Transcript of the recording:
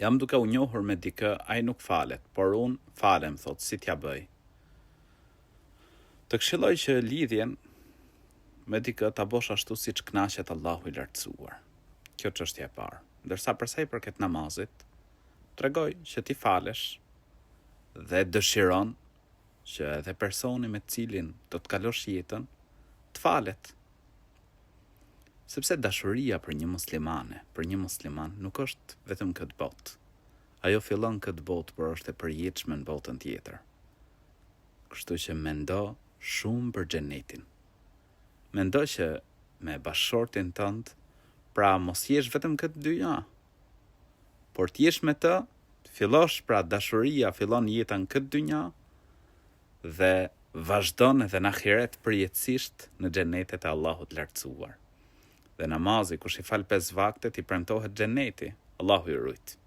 jam duke u njohur me dikë, ai nuk falet, por unë falem, thot, si t'ja bëj. Të këshilloj që lidhjen me dikë ta bosh ashtu siç kënaqet Allahu i lartësuar. Kjo çështja e parë. Ndërsa për sa i përket namazit, tregoj që ti falesh dhe dëshiron që edhe personi me cilin do të kalosh jetën të falet. Sepse dashuria për një musliman nuk është vetëm këtë botë. Ajo fillon këtë botë, por është e përjetshme në botën tjetër. Kështu që mendo shumë për xhenetin. Mendo që me bashkëshortin tënd, pra mos jesh vetëm këtë dynja, por t'jesh me të, fillosh, pra dashuria fillon jetën këtë dynja dhe vazhdon edhe në ahiret përjetësisht në xhenetet e Allahut lartësuar. Dhe namazi, kush i fal 5 vakte, i premtohet xheneti. Allahu i rujt.